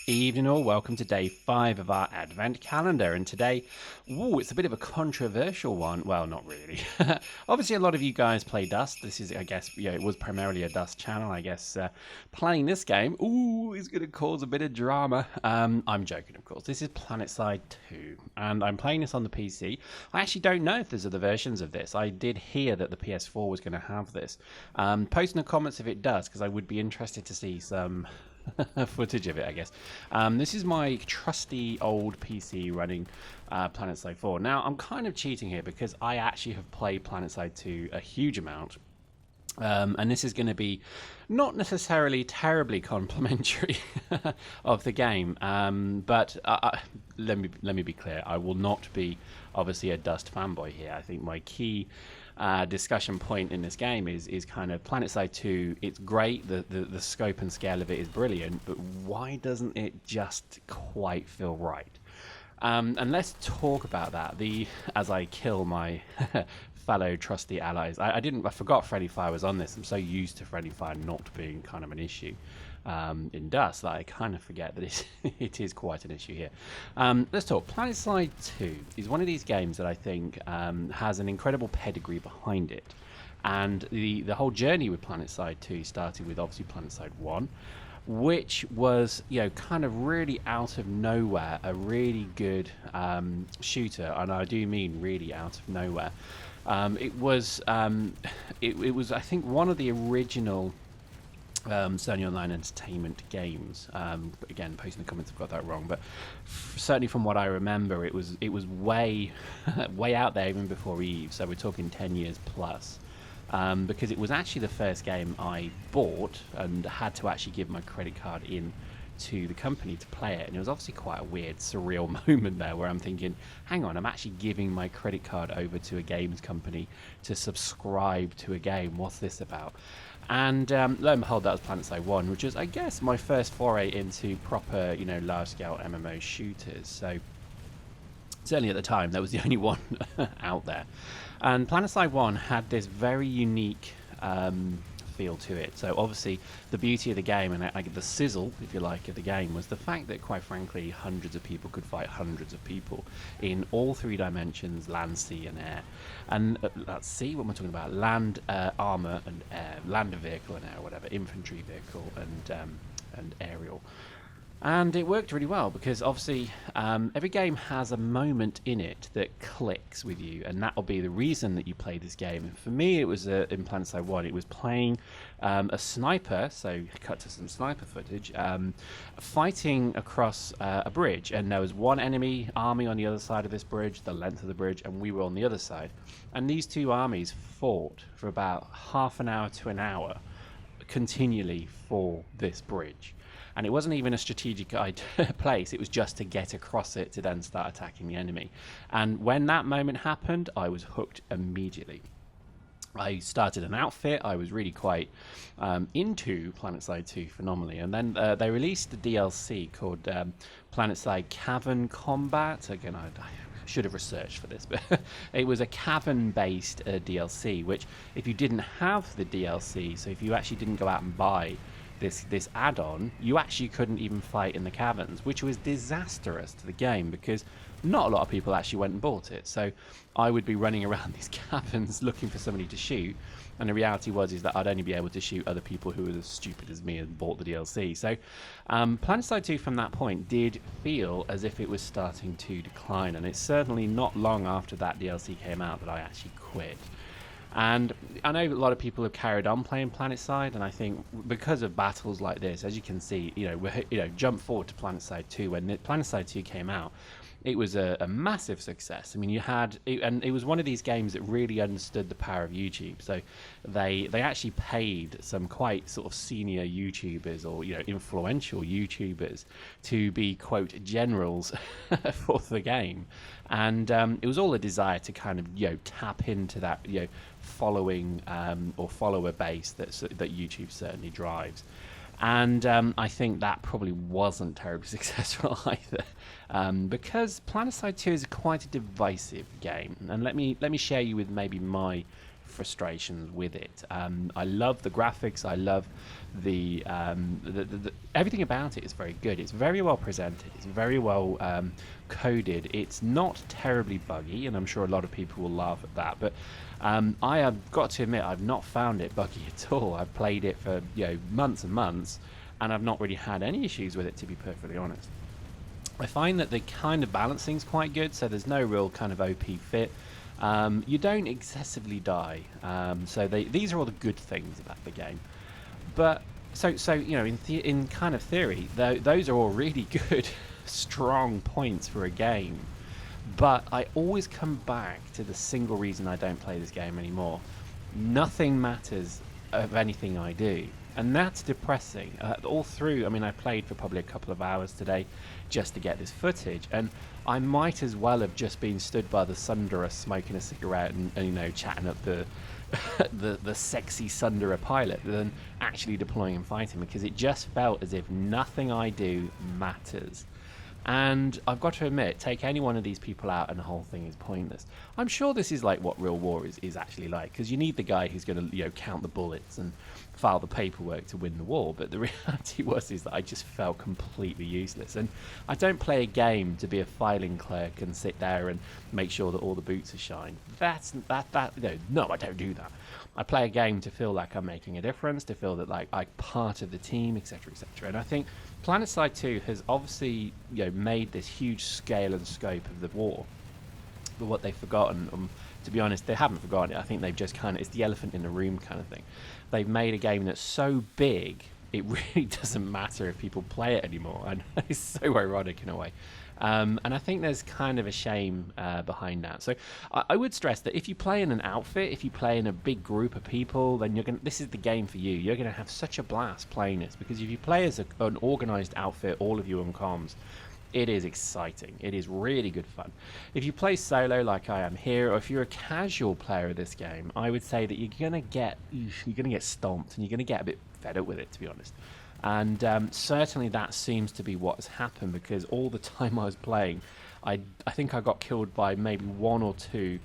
Evening all, welcome to day 5 of our advent calendar, and today, it's a bit of a controversial one. Well, not really. Obviously, a lot of you guys play Dust. This is, I guess, it was primarily a Dust channel. I guess playing this game, is going to cause a bit of drama. I'm joking, of course. This is PlanetSide 2, and I'm playing this on the PC. I actually don't know if there's other versions of this. I did hear that the PS4 was going to have this. Post in the comments if it does, because I would be interested to see some footage of it, I guess. This is my trusty old PC running PlanetSide 4. Now, I'm kind of cheating here because I actually have played PlanetSide 2 a huge amount. And this is going to be not necessarily terribly complimentary of the game, but let me be clear. I will not be obviously a Dust fanboy here. I think my key discussion point in this game is kind of PlanetSide 2. It's great. The scope and scale of it is brilliant, but why doesn't it just quite feel right? And let's talk about that. As I kill my fellow trusty allies, I forgot Friendly Fire was on this. I'm so used to Friendly Fire not being kind of an issue in Dust that I kind of forget that it is quite an issue here. Let's talk. PlanetSide 2 is one of these games that I think has an incredible pedigree behind it, and the whole journey with PlanetSide 2 started with obviously PlanetSide 1, which was kind of really out of nowhere a really good shooter, and I do mean really out of nowhere. It was I think one of the original Sony Online Entertainment games. Again, post in the comments if I've got that wrong, but certainly from what I remember, it was way way out there even before Eve. So we're talking 10 years plus. Because it was actually the first game I bought and had to actually give my credit card in to the company to play it, and it was obviously quite a weird, surreal moment there where I'm thinking, hang on, I'm actually giving my credit card over to a games company to subscribe to a game. What's this about? And lo and behold, that was PlanetSide 1, which was, I guess, my first foray into proper, large-scale MMO shooters. So certainly at the time, that was the only one out there. And PlanetSide 1 had this very unique feel to it. So obviously the beauty of the game and the sizzle, if you like, of the game was the fact that, quite frankly, hundreds of people could fight hundreds of people in all 3 dimensions: land, sea and air. And let's see what am I talking about: land, armor and air, land vehicle and air, whatever, infantry vehicle and aerial. And it worked really well because obviously every game has a moment in it that clicks with you, and that will be the reason that you play this game. And for me, it was in PlanetSide 1, it was playing a sniper, so cut to some sniper footage, fighting across a bridge, and there was one enemy army on the other side of this bridge, the length of the bridge, and we were on the other side. And these 2 armies fought for about half an hour to an hour continually for this bridge. And it wasn't even a strategic place. It was just to get across it to then start attacking the enemy. And when that moment happened, I was hooked immediately. I started an outfit. I was really quite into PlanetSide 2 phenomenally. And then they released a DLC called PlanetSide Cavern Combat. Again, I should have researched for this, but it was a cavern-based DLC, which if you didn't have the DLC, so if you actually didn't go out and buy this add-on, you actually couldn't even fight in the caverns, which was disastrous to the game because not a lot of people actually went and bought it. So I would be running around these caverns looking for somebody to shoot, and the reality is that I'd only be able to shoot other people who were as stupid as me and bought the DLC. So PlanetSide 2 from that point did feel as if it was starting to decline, and it's certainly not long after that DLC came out that I actually quit. And I know a lot of people have carried on playing PlanetSide, and I think because of battles like this, as you can see, jump forward to PlanetSide 2. When PlanetSide 2 came out, it was a massive success. I mean, and it was one of these games that really understood the power of YouTube. So they actually paid some quite sort of senior YouTubers or influential YouTubers to be, quote, generals for the game, and it was all a desire to kind of tap into that following or follower base that YouTube certainly drives. And I think that probably wasn't terribly successful either, because PlanetSide 2 is quite a divisive game. And let me share you with maybe my frustrations with it. I love the graphics. I love the everything about it is very good. It's very well presented. It's very well coded. It's not terribly buggy, and I'm sure a lot of people will laugh at that. But I have got to admit, I've not found it buggy at all. I've played it for months and months, and I've not really had any issues with it, to be perfectly honest. I find that the kind of balancing's quite good, so there's no real kind of OP fit. You don't excessively die, so these are all the good things about the game. But so in kind of theory, those are all really good, strong points for a game. But I always come back to the single reason I don't play this game anymore. Nothing matters of anything I do. And that's depressing. All through, I mean, I played for probably a couple of hours today just to get this footage, and I might as well have just been stood by the Sunderer smoking a cigarette and chatting up the the sexy Sunderer pilot than actually deploying and fighting, because it just felt as if nothing I do matters. And I've got to admit, take any one of these people out and the whole thing is pointless. I'm sure this is like what real war is actually like, because you need the guy who's going to count the bullets and file the paperwork to win the war. But the reality is that I just felt completely useless. And I don't play a game to be a filing clerk and sit there and make sure that all the boots are shined. No, I don't do that. I play a game to feel like I'm making a difference, to feel that like I'm part of the team, etc., etc. And I think PlanetSide 2 has obviously made this huge scale and scope of the war. But what they've forgotten, to be honest, they haven't forgotten it. I think they've just it's the elephant in the room kind of thing. They've made a game that's so big, it really doesn't matter if people play it anymore. And it's so ironic in a way. And I think there's kind of a shame behind that. So I would stress that if you play in an outfit, if you play in a big group of people, then this is the game for you. You're going to have such a blast playing this, because if you play as an organized outfit, all of you on comms, it is exciting. It is really good fun. If you play solo like I am here, or if you're a casual player of this game, I would say that you're gonna get stomped, and you're gonna get a bit fed up with it, to be honest. And certainly that seems to be what has happened, because all the time I was playing, I think I got killed by maybe one or two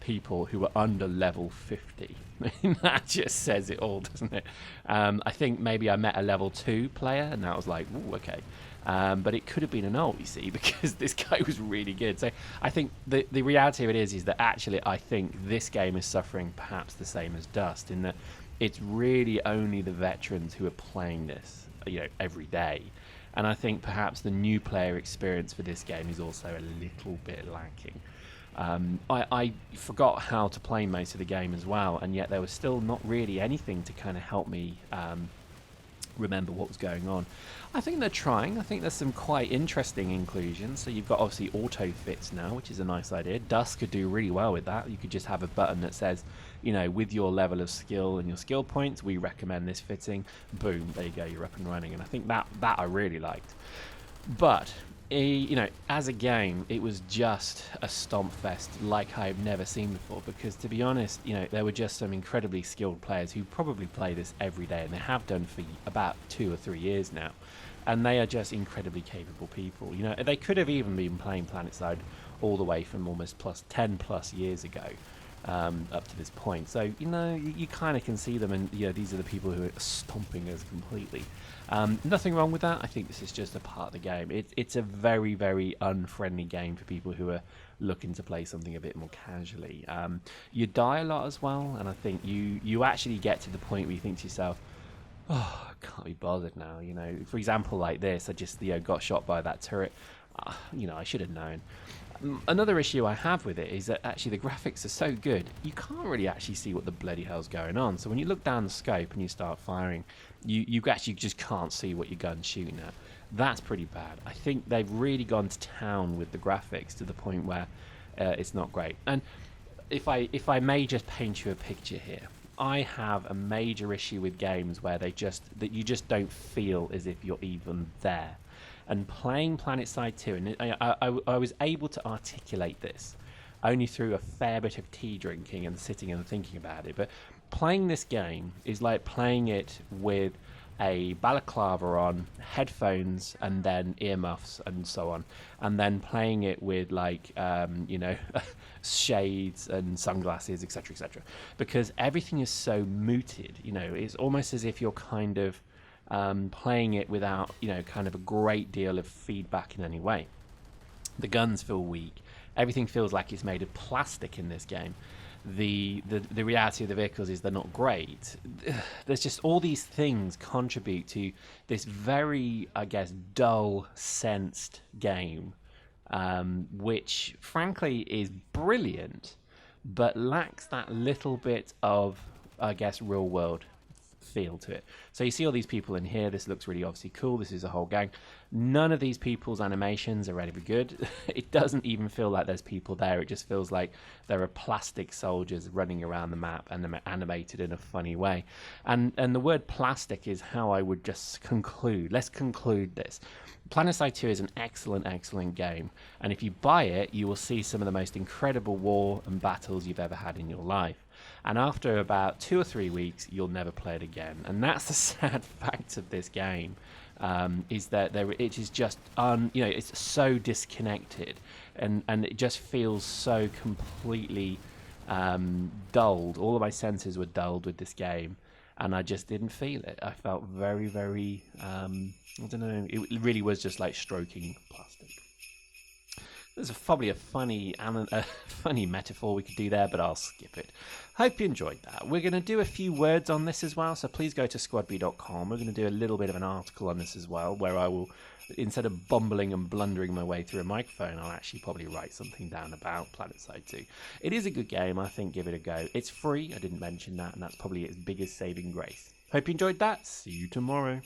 people who were under level 50. I mean, that just says it all, doesn't it? I think maybe I met a level 2 player, and that was like, ooh, okay. But it could have been an ult, you see, because this guy was really good. So I think the reality of it is that actually I think this game is suffering perhaps the same as Dust, in that it's really only the veterans who are playing this, every day. And I think perhaps the new player experience for this game is also a little bit lacking. I forgot how to play most of the game as well, and yet there was still not really anything to kind of help me remember what was going on. I think they're trying. I think there's some quite interesting inclusions. So you've got obviously auto fits now, which is a nice idea. Dust could do really well with that. You could just have a button that says, with your level of skill and your skill points, we recommend this fitting. Boom, there you go, you're up and running. And I think that I really liked. But as a game, it was just a stomp fest like I've never seen before, because to be honest, there were just some incredibly skilled players who probably play this every day, and they have done for about 2 or 3 years now, and they are just incredibly capable people. They could have even been playing PlanetSide all the way from almost 10 plus years ago up to this point. So you kind of can see them, and these are the people who are stomping us completely. Nothing wrong with that. I think this is just a part of the game. It's a very, very unfriendly game for people who are looking to play something a bit more casually. You die a lot as well, and I think you actually get to the point where you think to yourself, oh, I can't be bothered now. For example, like this, I just got shot by that turret. I should have known. Another issue I have with it is that actually the graphics are so good, you can't really actually see what the bloody hell's going on. So when you look down the scope and you start firing, you actually just can't see what your gun's shooting at. That's pretty bad. I think they've really gone to town with the graphics to the point where it's not great. And if I may just paint you a picture here, I have a major issue with games where that you just don't feel as if you're even there. And playing PlanetSide 2, and I was able to articulate this only through a fair bit of tea drinking and sitting and thinking about it. But playing this game is like playing it with a balaclava on, headphones, and then earmuffs and so on, and then playing it with like shades and sunglasses, etc., etc. Because everything is so muted. It's almost as if you're kind of playing it without kind of a great deal of feedback in any way. The guns feel weak. Everything feels like it's made of plastic in this game. The reality of the vehicles is they're not great. There's just all these things contribute to this very, I guess, dull sensed game, which frankly is brilliant, but lacks that little bit of, I guess, real world feel to it. So you see all these people in here. This looks really obviously cool. This is a whole gang. None of these people's animations are really good. It doesn't even feel like there's people there. It just feels like there are plastic soldiers running around the map and they're animated in a funny way. And the word plastic is how I would just conclude. Let's conclude this. PlanetSide 2 is an excellent game, and if you buy it, you will see some of the most incredible war and battles you've ever had in your life. And after about 2 or 3 weeks, you'll never play it again. And that's the sad fact of this game, is that it is just it's so disconnected, and it just feels so completely dulled. All of my senses were dulled with this game, and I just didn't feel it. I felt very I don't know. It really was just like stroking plastic. There's probably a funny metaphor we could do there, but I'll skip it. Hope you enjoyed that. We're going to do a few words on this as well, so please go to squadb.com. We're going to do a little bit of an article on this as well, where I will, instead of bumbling and blundering my way through a microphone, I'll actually probably write something down about PlanetSide 2. It is a good game, I think. Give it a go. It's free, I didn't mention that, and that's probably its biggest saving grace. Hope you enjoyed that. See you tomorrow.